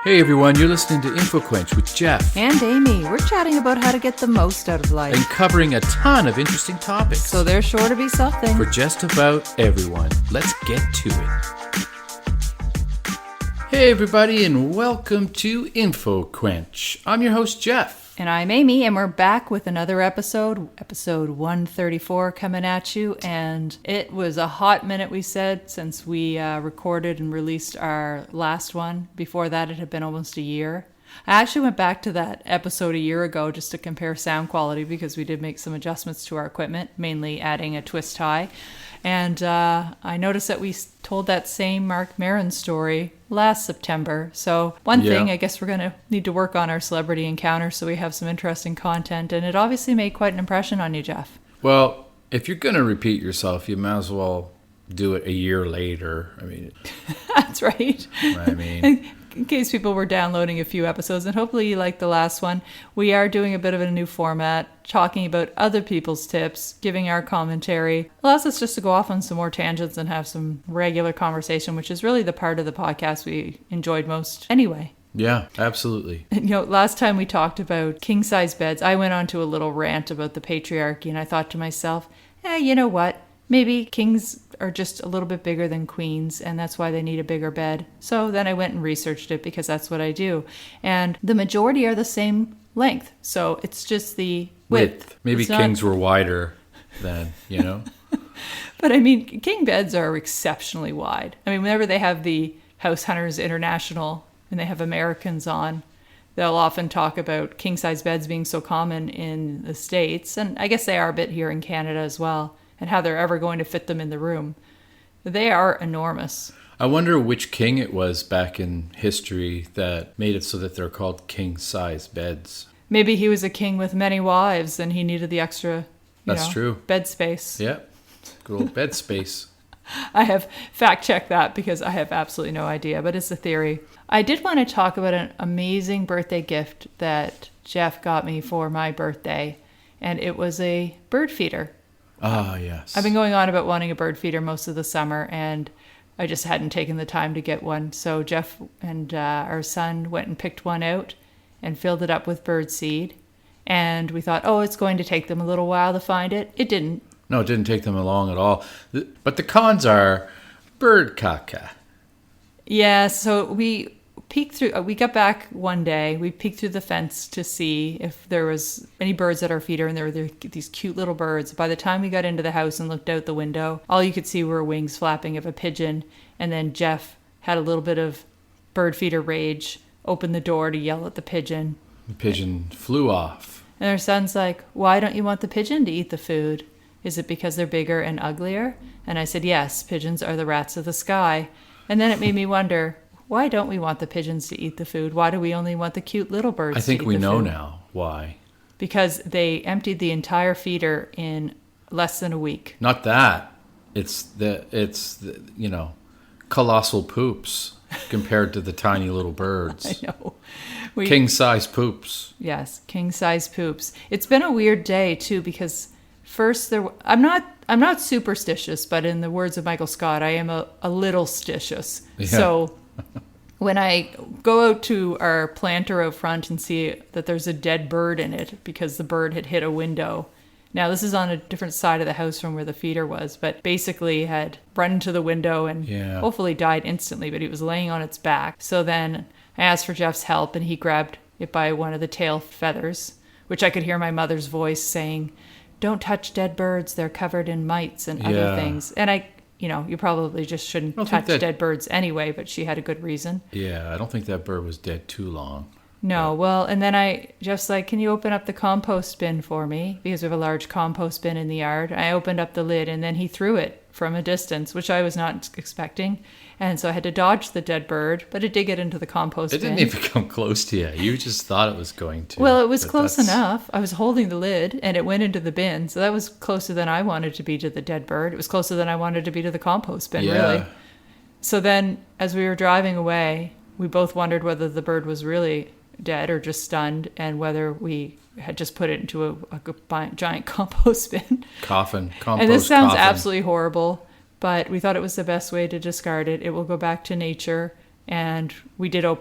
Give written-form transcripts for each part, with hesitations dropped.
Hey everyone, you're listening to InfoQuench with Jeff. And Amy. We're chatting about how to get the most out of life. And covering a ton of interesting topics. So there's sure to be something. For just about everyone. Let's get to it. Hey everybody, and welcome to InfoQuench. I'm your host, Jeff. And I'm Amy, and we're back with another episode 134 coming at you. And it was a hot minute, we said, since we recorded and released our last one. Before that, it had been almost a year. I actually went back to that episode a year ago just to compare sound quality because we did make some adjustments to our equipment, mainly adding a twist tie. And I noticed that we told that same Mark Maron story last September. So one thing, I guess we're going to need to work on our celebrity encounter so we have some interesting content. And it obviously made quite an impression on you, Jeff. Well, if you're going to repeat yourself, you might as well do it a year later. I mean, that's right. I mean, in case people were downloading a few episodes, and hopefully you liked the last one, we are doing a bit of a new format, talking about other people's tips, giving our commentary. Allows us just to go off on some more tangents and have some regular conversation, which is really the part of the podcast we enjoyed most anyway. Yeah, absolutely. And, last time we talked about king-size beds, I went on to a little rant about the patriarchy, and I thought to myself, you know what? Maybe kings are just a little bit bigger than queens, and that's why they need a bigger bed. So then I went and researched it because that's what I do. And the majority are the same length. So it's just the width. Maybe kings were wider then, But I mean, king beds are exceptionally wide. I mean, whenever they have the House Hunters International and they have Americans on, they'll often talk about king-size beds being so common in the States. And I guess they are a bit here in Canada as well. And how they're ever going to fit them in the room. They are enormous. I wonder which king it was back in history that made it so that they're called king-size beds. Maybe he was a king with many wives and he needed the extra, true. Bed space. Yeah, good old bed space. I have fact-checked that because I have absolutely no idea, but it's a theory. I did want to talk about an amazing birthday gift that Jeff got me for my birthday, and it was a bird feeder. Ah, yes. I've been going on about wanting a bird feeder most of the summer, and I just hadn't taken the time to get one. So Jeff and our son went and picked one out and filled it up with bird seed. And we thought, it's going to take them a little while to find it. It didn't. No, it didn't take them long at all. But the cons are bird caca. Yeah, so we peeked through. We got back one day. We peeked through the fence to see if there was any birds at our feeder, and there were these cute little birds. By the time we got into the house and looked out the window, all you could see were wings flapping of a pigeon. And then Jeff had a little bit of bird feeder rage, opened the door to yell at the pigeon. The pigeon flew off. And our son's like, "Why don't you want the pigeon to eat the food? Is it because they're bigger and uglier?" And I said, "Yes, pigeons are the rats of the sky." And then it made me wonder, why don't we want the pigeons to eat the food? Why do we only want the cute little birds to eat the food? I think we know now why. Because they emptied the entire feeder in less than a week. Not that. It's the colossal poops compared to the tiny little birds. I know. King-size poops. Yes, king-size poops. It's been a weird day, too, because first I'm not superstitious, but in the words of Michael Scott, I am a little stitious. Yeah. So when I go out to our planter out front and see that there's a dead bird in it because the bird had hit a window. Now, this is on a different side of the house from where the feeder was, but basically had run into the window and hopefully died instantly, but it was laying on its back. So then I asked for Jeff's help, and he grabbed it by one of the tail feathers, which I could hear my mother's voice saying, "Don't touch dead birds, they're covered in mites and other things." And you probably just shouldn't touch dead birds anyway, but she had a good reason. Yeah, I don't think that bird was dead too long. No, well, and then Jeff's like, "Can you open up the compost bin for me?" Because we have a large compost bin in the yard. I opened up the lid, and then he threw it from a distance, which I was not expecting. And so I had to dodge the dead bird, but it did get into the compost bin. It didn't even come close to you. You just thought it was going to. Well, it was close enough. I was holding the lid, and it went into the bin. So that was closer than I wanted to be to the dead bird. It was closer than I wanted to be to the compost bin, really. So then, as we were driving away, we both wondered whether the bird was really dead or just stunned, and whether we had just put it into a giant compost bin. Compost And this sounds coffin. absolutely horrible, but we thought it was the best way to discard it. It will go back to nature. And we did go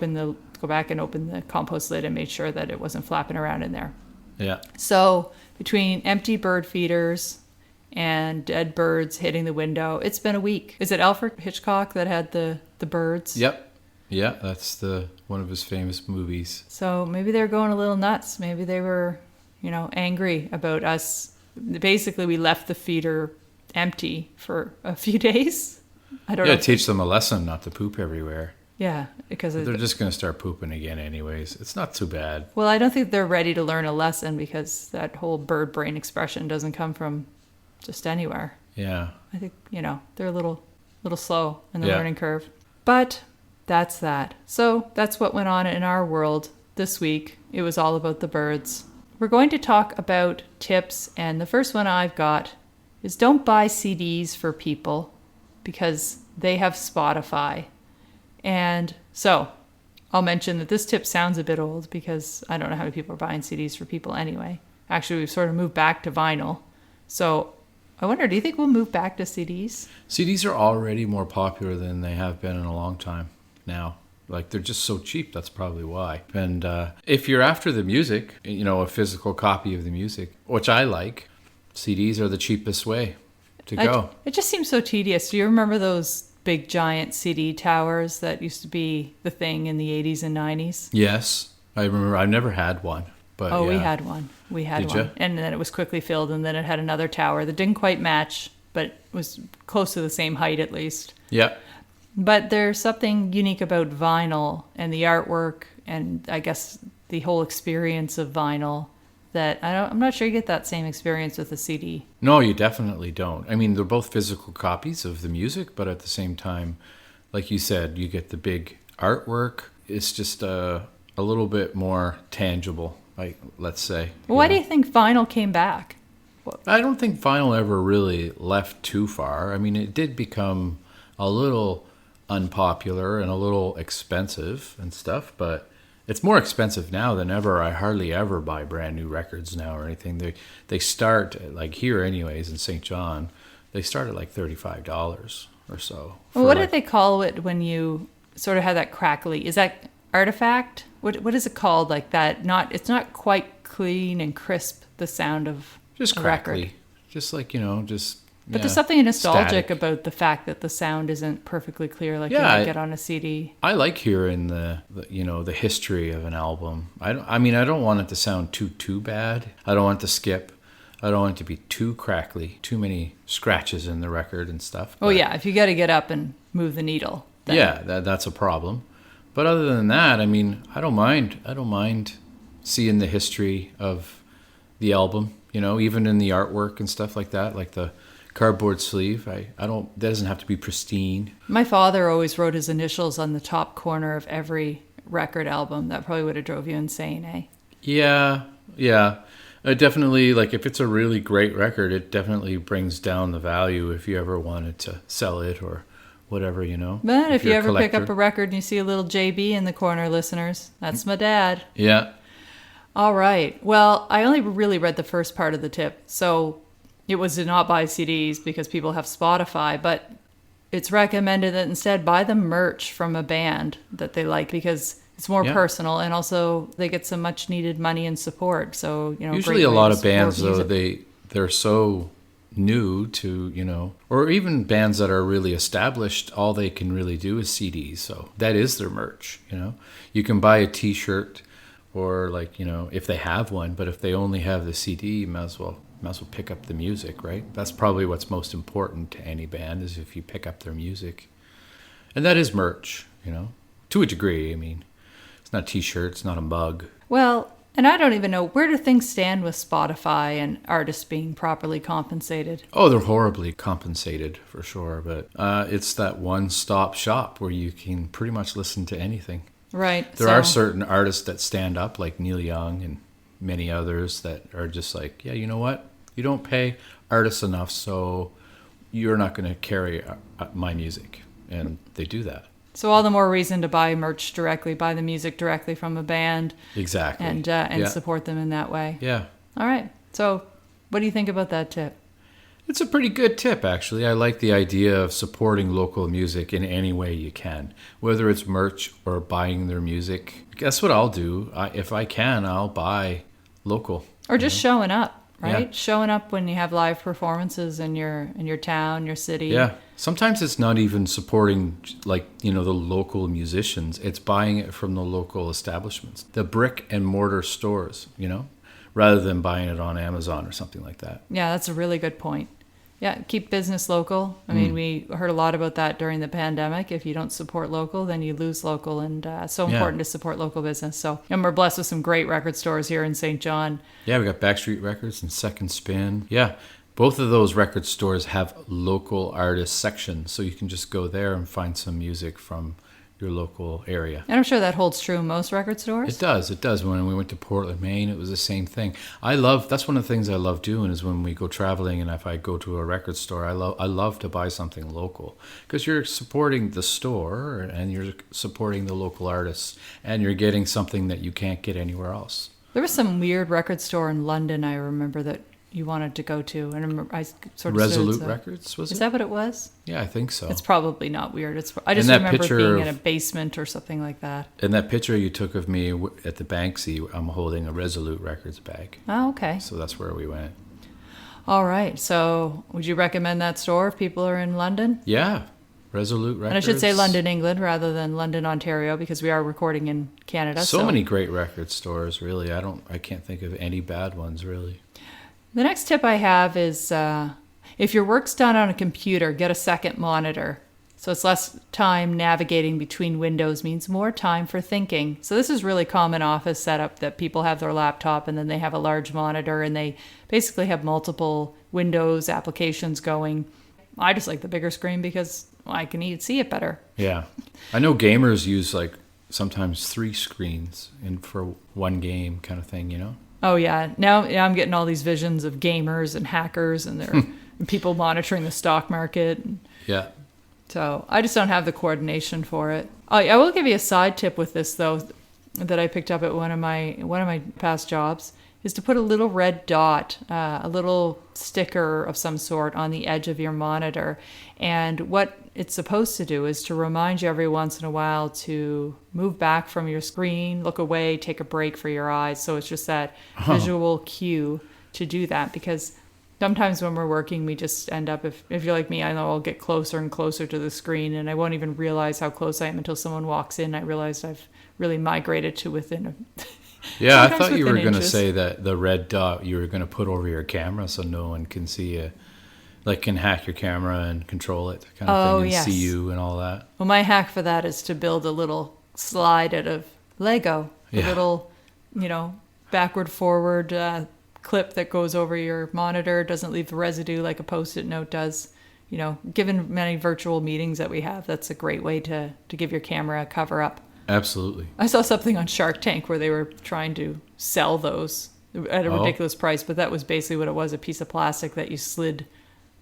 back and open the compost lid and made sure that it wasn't flapping around in there. Yeah. So between empty bird feeders and dead birds hitting the window, it's been a week. Is it Alfred Hitchcock that had the birds? Yep. Yeah, that's one of his famous movies. So maybe they're going a little nuts. Maybe they were, angry about us. Basically, we left the feeder empty for a few days. I don't know. Yeah, teach them a lesson not to poop everywhere. Yeah, because They're just going to start pooping again anyways. It's not too bad. Well, I don't think they're ready to learn a lesson because that whole bird brain expression doesn't come from just anywhere. Yeah. I think, they're a little slow in the learning curve. But that's that. So that's what went on in our world this week. It was all about the birds. We're going to talk about tips, and the first one I've got is don't buy CDs for people because they have Spotify. And so I'll mention that this tip sounds a bit old because I don't know how many people are buying CDs for people anyway. Actually, we've sort of moved back to vinyl. So I wonder, do you think we'll move back to CDs? CDs are already more popular than they have been in a long time now. Like, they're just so cheap. That's probably why. And if you're after the music, a physical copy of the music, which I like, CDs are the cheapest way to go. It just seems so tedious. Do you remember those big giant CD towers that used to be the thing in the 80s and 90s? Yes. I remember. I never had one. But we yeah. had one. We had Did one. you? And then it was quickly filled, and then it had another tower that didn't quite match, but was close to the same height at least. Yeah. But there's something unique about vinyl and the artwork and I guess the whole experience of vinyl that I'm not sure you get that same experience with a CD. No, you definitely don't. I mean, they're both physical copies of the music, but at the same time, like you said, you get the big artwork. It's just a little bit more tangible, let's say. Why do you think vinyl came back? I don't think vinyl ever really left too far. I mean, it did become a little unpopular and a little expensive and stuff, but it's more expensive now than ever. I hardly ever buy brand new records now or anything. They start, like here anyways in St. John, they start at like $35 or so. Well, what did they call it when you sort of had that crackly? Is that artifact? What is it called like that? It's not quite clean and crisp, the sound of just a crackly. record. Just like, But there's something nostalgic static about the fact that the sound isn't perfectly clear like you Yeah, might get on a CD. I like hearing the history of an album. I don't want it to sound too bad. I don't want it to skip. I don't want it to be too crackly, too many scratches in the record and stuff. Oh yeah, if you got to get up and move the needle. Then. Yeah, that's a problem. But other than that, I mean, I don't mind seeing the history of the album, even in the artwork and stuff like that, like the cardboard sleeve. That doesn't have to be pristine. My father always wrote his initials on the top corner of every record album. That probably would have drove you insane, eh? Yeah. Definitely, like if it's a really great record, it definitely brings down the value if you ever wanted to sell it or whatever, But if you you're a ever pick up collector. a record and you see a little JB in the corner, listeners, that's my dad. Yeah. All right. Well, I only really read the first part of the tip. So it was to not buy CDs because people have Spotify, but it's recommended that instead buy the merch from a band that they like because it's more personal and also they get some much needed money and support. So, Usually great a way lot to of bands, support though, music. they're so new to, or even bands that are really established, all they can really do is CDs. So that is their merch, You can buy a T-shirt or if they have one, but if they only have the CD, you might as well pick up the music, right? That's probably what's most important to any band is if you pick up their music. And that is merch, to a degree. I mean, it's not a T-shirt, it's not a mug. Well, and I don't even know, where do things stand with Spotify and artists being properly compensated? Oh, they're horribly compensated for sure, but it's that one-stop shop where you can pretty much listen to anything. Right. There are certain artists that stand up, like Neil Young and many others that are just like, yeah, you know what? You don't pay artists enough, so you're not going to carry my music. And they do that. So all the more reason to buy merch directly, buy the music directly from a band. Exactly. And Yeah. support them in that way. Yeah. All right. So what do you think about that tip? It's a pretty good tip, actually. I like the idea of supporting local music in any way you can, whether it's merch or buying their music. Guess what I'll do? If I can, I'll buy local. Or just showing up, right? Yeah. Showing up when you have live performances in your town, your city. Yeah. Sometimes it's not even supporting the local musicians. It's buying it from the local establishments, the brick and mortar stores, rather than buying it on Amazon or something like that. Yeah, that's a really good point. Yeah, keep business local. I mean, we heard a lot about that during the pandemic. If you don't support local, then you lose local, and so important to support local business. So, and we're blessed with some great record stores here in St. John. Yeah, we got Backstreet Records and Second Spin. Yeah, both of those record stores have local artist sections, so you can just go there and find some music from your local area. And I'm sure that holds true in most record stores. It does. When we went to Portland, Maine, it was the same thing. That's one of the things I love doing is when we go traveling, and if I go to a record store, I love to buy something local, because you're supporting the store and you're supporting the local artists, and you're getting something that you can't get anywhere else. There was some weird record store in London, I remember, that you wanted to go to, and I sort of Resolute Records, was it? Is that what it was? Yeah, I think so. It's probably not weird. I just that remember picture being in a basement or something like that. In that picture you took of me at the Banksy, I'm holding a Resolute Records bag. Oh, okay. So that's where we went. All right. So would you recommend that store if people are in London? Yeah, Resolute Records. And I should say London, England, rather than London, Ontario, because we are recording in Canada. So many great record stores, really. I can't think of any bad ones, really. The next tip I have is if your work's done on a computer, get a second monitor. So it's less time navigating between windows, means more time for thinking. So this is really common office setup that people have their laptop and then they have a large monitor and they basically have multiple windows, applications going. I just like the bigger screen because I can see it better. Yeah. I know gamers use sometimes 3 screens for one game kind of thing, Oh, yeah. Now I'm getting all these visions of gamers and hackers and their people monitoring the stock market. Yeah. So I just don't have the coordination for it. I will give you a side tip with this, though, that I picked up at one of my past jobs, is to put a little red dot, a little sticker of some sort on the edge of your monitor. And what it's supposed to do is to remind you every once in a while to move back from your screen, look away, take a break for your eyes. So it's just that visual cue to do that, because sometimes when we're working, we just end up, if you're like me, I know I'll get closer and closer to the screen and I won't even realize how close I am until someone walks in. I realized I've really migrated to within a... Yeah, I thought you were going to say that the red dot you were going to put over your camera so no one can see you, can hack your camera and control it kind of thing, and yes. see you and all that. Well, my hack for that is to build a little slide out of Lego, a little, backward, forward clip that goes over your monitor, doesn't leave the residue like a Post-it note does. Given many virtual meetings that we have, that's a great way to give your camera a cover up. Absolutely. I saw something on Shark Tank where they were trying to sell those at a ridiculous price, but that was basically what it was, a piece of plastic that you slid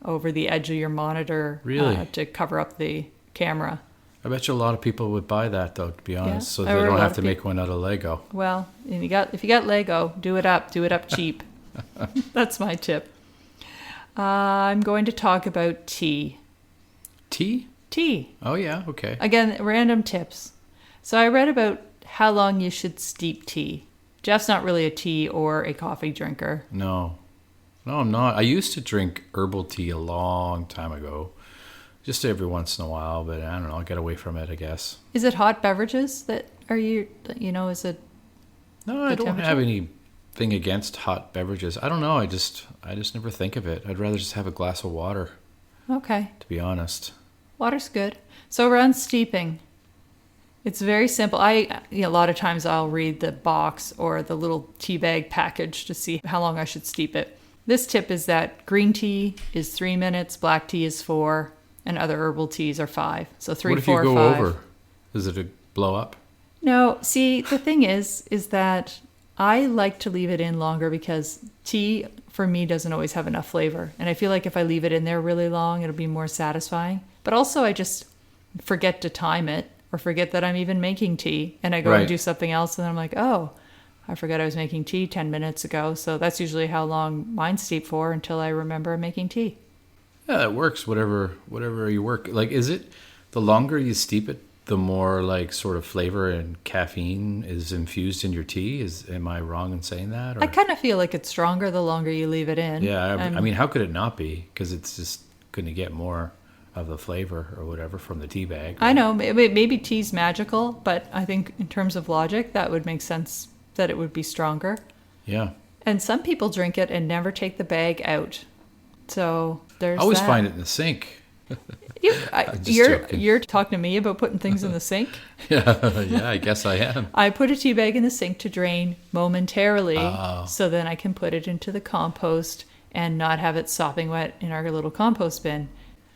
over the edge of your monitor to cover up the camera. I bet you a lot of people would buy that, though, to be honest, so they I don't have to make one out of Lego. Well, if you got Lego, do it up cheap. That's my tip. I'm going to talk about tea. Tea? Tea. Oh, yeah, okay. Again, random tips. So I read about how long you should steep tea. Jeff's not really a tea or a coffee drinker. No, I'm not. I used to drink herbal tea a long time ago, just every once in a while, but I don't know, I got away from it, I guess. Is it hot beverages that are is it? No, I don't have anything against hot beverages. I don't know, I just never think of it. I'd rather just have a glass of water. Okay. To be honest. Water's good. So around steeping, it's very simple. A lot of times I'll read the box or the little tea bag package to see how long I should steep it. This tip is that green tea is 3 minutes, black tea is 4, and other herbal teas are 5. So 3, 4, 5. What if you go over? Does it blow up? No. See, the thing is that I like to leave it in longer because tea, for me, doesn't always have enough flavor. And I feel like if I leave it in there really long, it'll be more satisfying. But also I just forget to time it, or forget that I'm even making tea, and I go and do something else, and then I'm like, oh, I forgot I was making tea 10 minutes ago. So that's usually how long mine steep for, until I remember I'm making tea. Yeah, that works. Whatever you work. Like, is it the longer you steep it, the more like sort of flavor and caffeine is infused in your tea? Am I wrong in saying that? Or? I kind of feel like it's stronger the longer you leave it in. Yeah, I mean, how could it not be? Because it's just going to get more of the flavor or whatever from the tea bag. I know, maybe tea's magical, but I think in terms of logic, that would make sense that it would be stronger. Yeah. And some people drink it and never take the bag out. So there's I always that. find it in the sink. Just You're joking. you're talking to me about putting things in the sink. Yeah, I guess I am. I put a tea bag in the sink to drain momentarily, Oh. so then I can put it into the compost and not have it sopping wet in our little compost bin.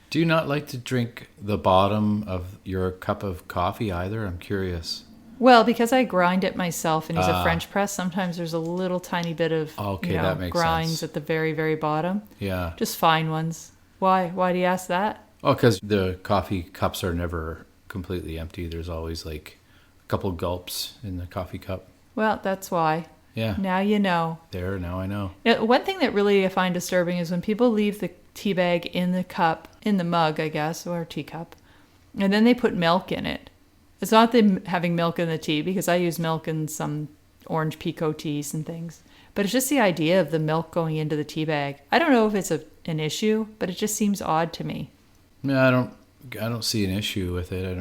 Do you not like to drink the bottom of your cup of coffee either? I'm curious. Well, because I grind it myself and use a French press, sometimes there's a little tiny bit of Okay, that makes grinds sense. at the very, very bottom. Yeah. Just fine ones. Why? Why do you ask that? Oh, because the coffee cups are never completely empty. There's always like a couple gulps in the coffee cup. Well, that's why. Yeah. Now you know. There, now I know. One thing that really I find disturbing is when people leave the tea bag in the cup, in the mug, I guess, or teacup, and then they put milk in it. It's not them having milk in the tea, because I use milk in some orange pico teas and things. But it's just the idea of the milk going into the tea bag. I don't know if it's an issue, but it just seems odd to me. Yeah, I don't see an issue with it.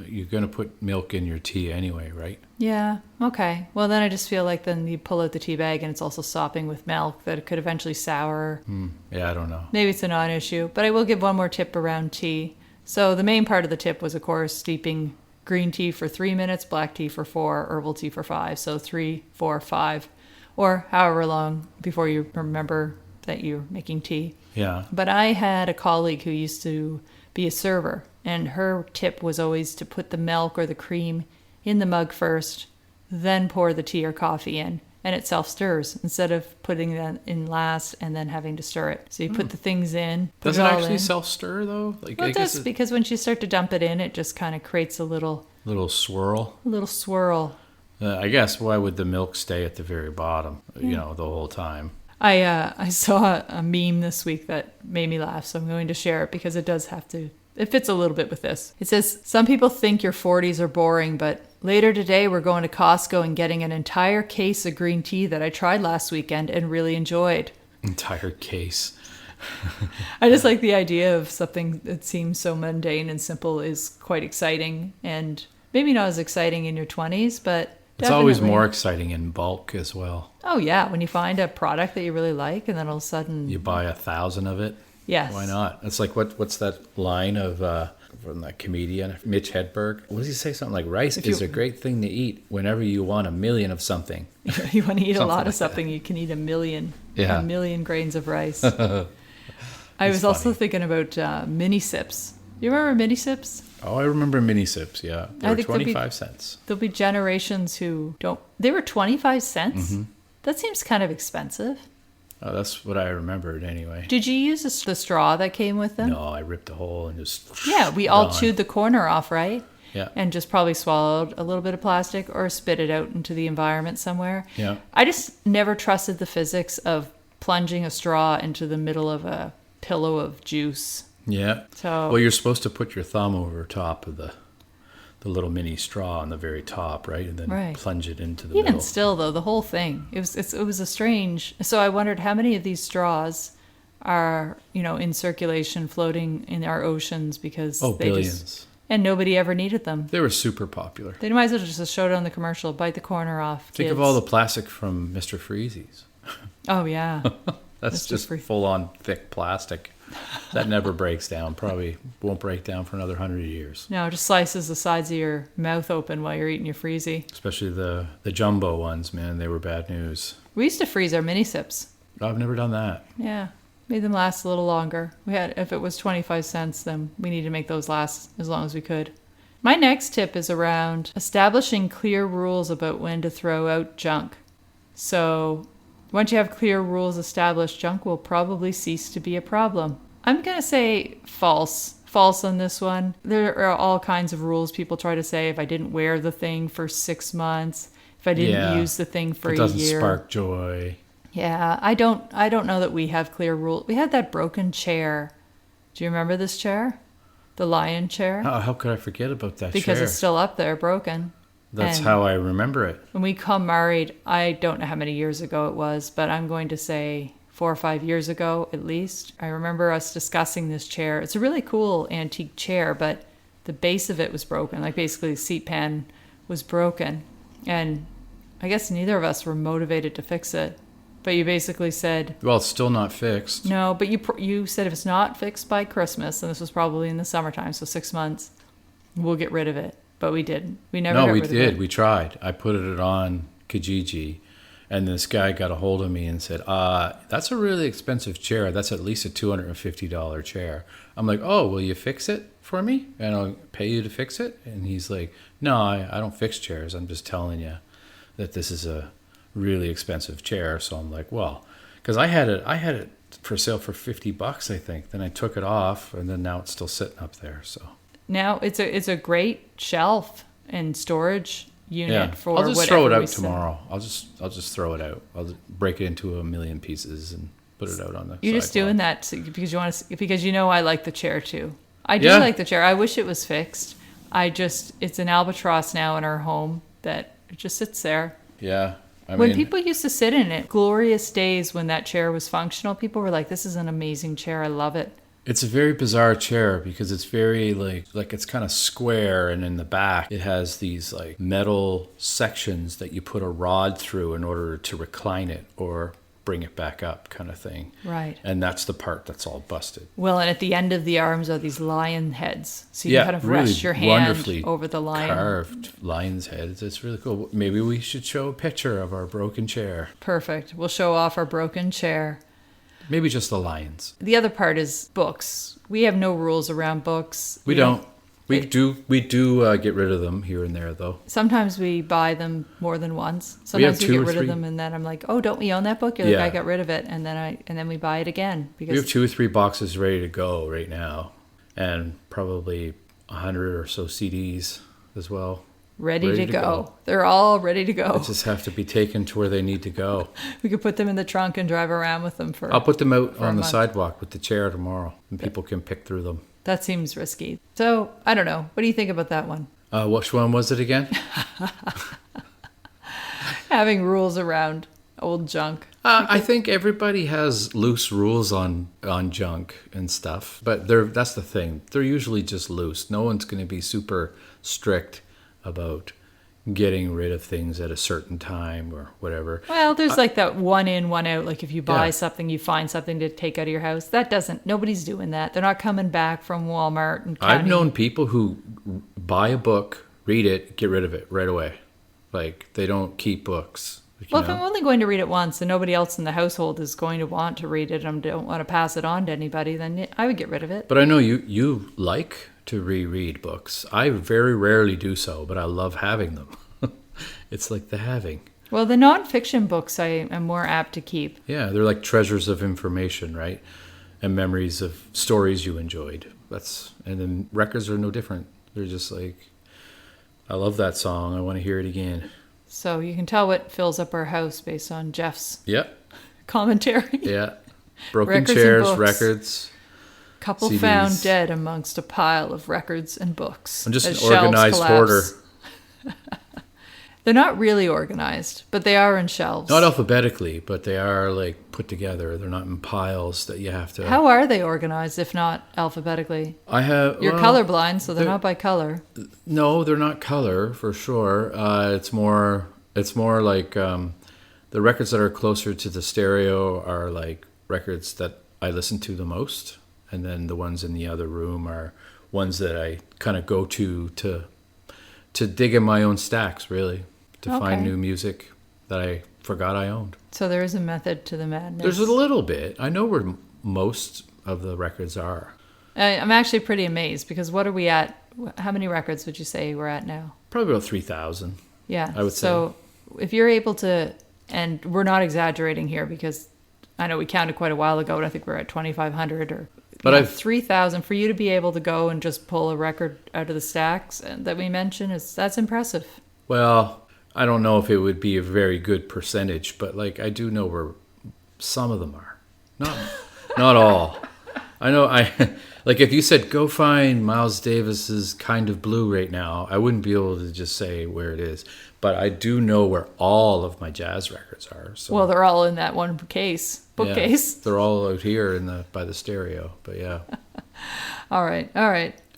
You're going to put milk in your tea anyway, right? Yeah, okay. Well, then I just feel like then you pull out the tea bag and it's also sopping with milk that it could eventually sour. Yeah, I don't know. Maybe it's a non-issue, but I will give one more tip around tea. So the main part of the tip was, of course, steeping green tea for 3 minutes, black tea for 4, herbal tea for 5. So 3, 4, 5, or however long before you remember that you're making tea. Yeah. But I had a colleague who used to be a server, and her tip was always to put the milk or the cream in the mug first, then pour the tea or coffee in, and it self-stirs instead of putting that in last and then having to stir it. So you put the things in. Does put it all actually in. self-stir though? Like, Well, I it guess does, because once you start to dump it in, it just kind of creates a little swirl. swirl. I guess why would the milk stay at the very bottom? You know, the whole time. I saw a meme this week that made me laugh, so I'm going to share it because it does have to. It fits a little bit with this. It says, some people think your 40s are boring, but later today we're going to Costco and getting an entire case of green tea that I tried last weekend and really enjoyed. Entire case. I just like the idea of something that seems so mundane and simple is quite exciting, and maybe not as exciting in your 20s, but It's always definitely. more exciting in bulk as well. Oh yeah, when you find a product that you really like and then all of a sudden, You buy 1,000 of it. yes. Why not? It's like what's that line of from that comedian Mitch Hedberg? What does he say? Something like rice is a great thing to eat whenever you want a million of something. You want to eat a lot Something of like something, you can eat a million grains of rice. I was also thinking about mini sips. You remember mini sips? Oh, I remember mini sips. Yeah, they I were think they'll be- 25 cents. There'll be generations who don't. They were 25 cents? Mm-hmm. That seems kind of expensive. Oh, that's what I remembered anyway. Did you use the straw that came with them? No, I ripped a hole and just Yeah, we all gone. chewed the corner off, right? Yeah. And just probably swallowed a little bit of plastic or spit it out into the environment somewhere. Yeah. I just never trusted the physics of plunging a straw into the middle of a pillow of juice. Yeah. So Well, you're supposed to put your thumb over top of the little mini straw on the very top, right? And then Right. plunge it into the even middle. still, though, the whole thing, it was a strange. So I wondered how many of these straws are, in circulation, floating in our oceans because Oh, they billions. just, and nobody ever needed them. They were super popular. They might as well just show it on the commercial, bite the corner off. Think of kids. all the plastic from Mr. Freezy's. Oh yeah. That's Mr. just Free- full on thick plastic. That never breaks down. Probably won't break down for another 100 years. No, it just slices the sides of your mouth open while you're eating your freezy. Especially the jumbo ones, man. They were bad news. We used to freeze our mini sips. I've never done that. Yeah. Made them last a little longer. If it was 25 cents, then we need to make those last as long as we could. My next tip is around establishing clear rules about when to throw out junk. So once you have clear rules established, junk will probably cease to be a problem. I'm going to say false. False on this one. There are all kinds of rules people try to say. If I didn't wear the thing for 6 months, if I didn't use the thing for it a doesn't year. spark joy. Yeah, I don't know that we have clear rules. We had that broken chair Do you remember this chair? The lion chair? How could I forget about that Because chair? it's still up there, broken. That's and how I remember it. When we got married, I don't know how many years ago it was, but I'm going to say 4 or 5 years ago at least. I remember us discussing this chair. It's a really cool antique chair, but the base of it was broken. Like basically the seat pan was broken. And I guess neither of us were motivated to fix it. But you basically said, Well, it's still not fixed. no, but you said if it's not fixed by Christmas, and this was probably in the summertime, so 6 months, we'll get rid of it. But we didn't. We never No, got we rid did. of it. We tried. I put it on Kijiji, and this guy got a hold of me and said, that's a really expensive chair. That's at least a $250 chair. I'm like, oh, will you fix it for me? And I'll pay you to fix it? And he's like, no, I don't fix chairs. I'm just telling you that this is a really expensive chair. So I'm like, well, because I had it for sale for $50, I think. Then I took it off, and then now it's still sitting up there. So Now it's a great shelf and storage unit yeah, for I'll just whatever throw it we out sell. tomorrow. I'll just throw it out. I'll just break it into a million pieces and put it out on the. You're just sidewalk. doing that because you want to, because you know I like the chair too. I do Yeah. like the chair. I wish it was fixed. It's an albatross now in our home that it just sits there. Yeah, I When mean, people used to sit in it, glorious days when that chair was functional, people were like, "This is an amazing chair. I love it." it's a very bizarre chair because it's very like it's kind of square, and in the back it has these like metal sections that you put a rod through in order to recline it or bring it back up, kind of thing. Right. And that's the part that's all busted. Well, and at the end of the arms are these lion heads, so you Yeah, can kind of really rest your hand wonderfully over the lion. Carved lion's heads. It's really cool. Maybe we should show a picture of our broken chair. Perfect. We'll show off our broken chair. Maybe just the lions. The other part is books. We have no rules around books. We don't. We do get rid of them here and there, though. Sometimes we buy them more than once. We have Sometimes we two get or rid of three. them, and then I'm like, "Oh, don't we own that book?" You're like, Yeah. "I got rid of it," and then we buy it again We have because 2 or 3 boxes ready to go right now, and probably 100 or so CDs as well. ready to go. They're all ready to go. They just have to be taken to where they need to go. We could put them in the trunk and drive around with them for. I'll put them out For a on the month. sidewalk with the chair tomorrow, and people can pick through them. That seems risky. So I don't know. What do you think about that one? Which one was it again? Having rules around old junk. I think everybody has loose rules on junk and stuff, but that's the thing. They're usually just loose. No one's going to be super strict about getting rid of things at a certain time or whatever. Well, there's like that one in, one out. Like if you buy Yeah. something, you find something to take out of your house. Nobody's doing that. They're not coming back from Walmart and I've counting. known people who buy a book, read it, get rid of it right away. Like they don't keep books. You Well, if know? I'm only going to read it once and nobody else in the household is going to want to read it and don't want to pass it on to anybody, then I would get rid of it. But I know you like to reread books. I very rarely do so, but I love having them. It's like the having. Well, the nonfiction books I am more apt to keep. Yeah, they're like treasures of information, right? And memories of stories you enjoyed. And then records are no different. They're just like, I love that song. I want to hear it again. So you can tell what fills up our house based on Jeff's Yep. commentary. Yeah. Broken Records and chairs, books. records. Couple CDs. found dead amongst a pile of records and books. I'm just as an shelves organized collapse. hoarder. They're not really organized, but they are in shelves. Not alphabetically, but they are like put together. They're not in piles that you have to. How are they organized if not alphabetically? I have. You're well, colorblind, so they're they're- not by color. No, they're not color for sure. It's more like the records that are closer to the stereo are like records that I listen to the most, and then the ones in the other room are ones that I kind of go to dig in my own stacks, really, to Okay. find new music that I forgot I owned. So there is a method to the madness. There's a little bit. I know where most of the records are. I'm actually pretty amazed because what are we at? How many records would you say we're at now? Probably about 3,000. Yeah. I would so if you're able to, and we're not exaggerating here because I know we counted quite a while ago, and I think we're at 2,500 or But I've 3,000. For you to be able to go and just pull a record out of the stacks that we mentioned, that's impressive. Well, I don't know if it would be a very good percentage, but like I do know where some of them are. Not all. I know. Like if you said go find Miles Davis's Kind of Blue right now, I wouldn't be able to just say where it is. But I do know where all of my jazz records are. So. Well, they're all in that one bookcase. Yeah, they're all out here by the stereo. But yeah. All right.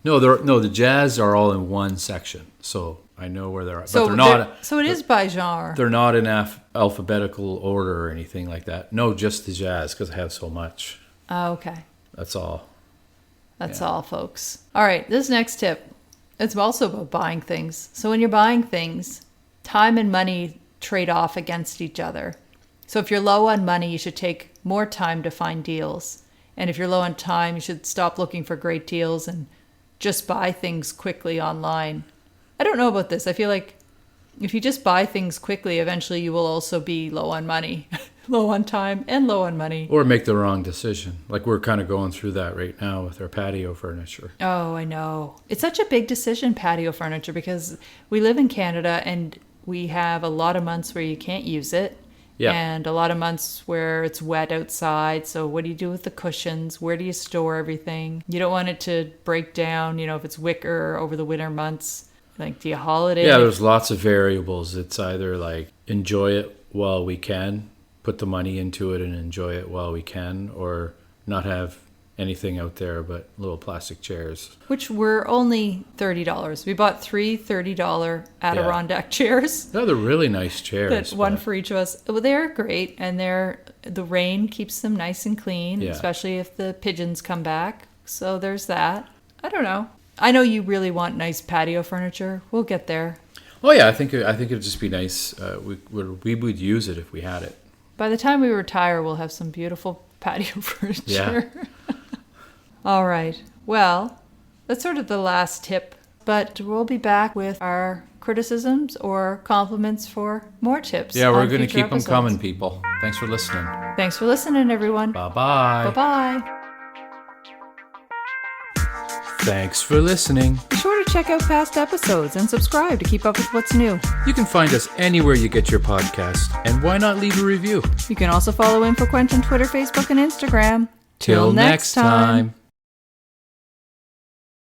No, the jazz are all in one section, so I know where they're at. So but they're not. So it is by genre. They're not in alphabetical order or anything like that. No, just the jazz because I have so much. Oh, okay. That's all. That's all, folks. All right, this next tip, it's also about buying things. So when you're buying things, time and money trade off against each other. So if you're low on money, you should take more time to find deals. And if you're low on time, you should stop looking for great deals and just buy things quickly online. I don't know about this. I feel like if you just buy things quickly, eventually you will also be low on money, low on time, and low on money. Or make the wrong decision. Like we're kind of going through that right now with our patio furniture. Oh, I know. It's such a big decision, patio furniture, because we live in Canada and we have a lot of months where you can't use it. Yeah. And a lot of months where it's wet outside. So what do you do with the cushions? Where do you store everything? You don't want it to break down, if it's wicker over the winter months. Like, do you haul it in? Yeah, there's lots of variables. It's either like enjoy it while we can, put the money into it and enjoy it while we can, or not have anything out there but little plastic chairs. Which were only $30. We bought three $30 Adirondack chairs. No, they're really nice chairs. One for each of us. Well, they're great, and the rain keeps them nice and clean, especially if the pigeons come back. So there's that. I don't know. I know you really want nice patio furniture. We'll get there. Oh yeah, I think it'd just be nice. We would use it if we had it. By the time we retire, we'll have some beautiful patio furniture. Yeah. All right. Well, that's sort of the last tip, but we'll be back with our criticisms or compliments for more tips. Yeah, we're going to keep them coming, people. Thanks for listening. Thanks for listening, everyone. Bye-bye. Bye-bye. Thanks for listening. Be sure to check out past episodes and subscribe to keep up with what's new. You can find us anywhere you get your podcast, and why not leave a review? You can also follow InfoQuench on Twitter, Facebook, and Instagram. Till next time.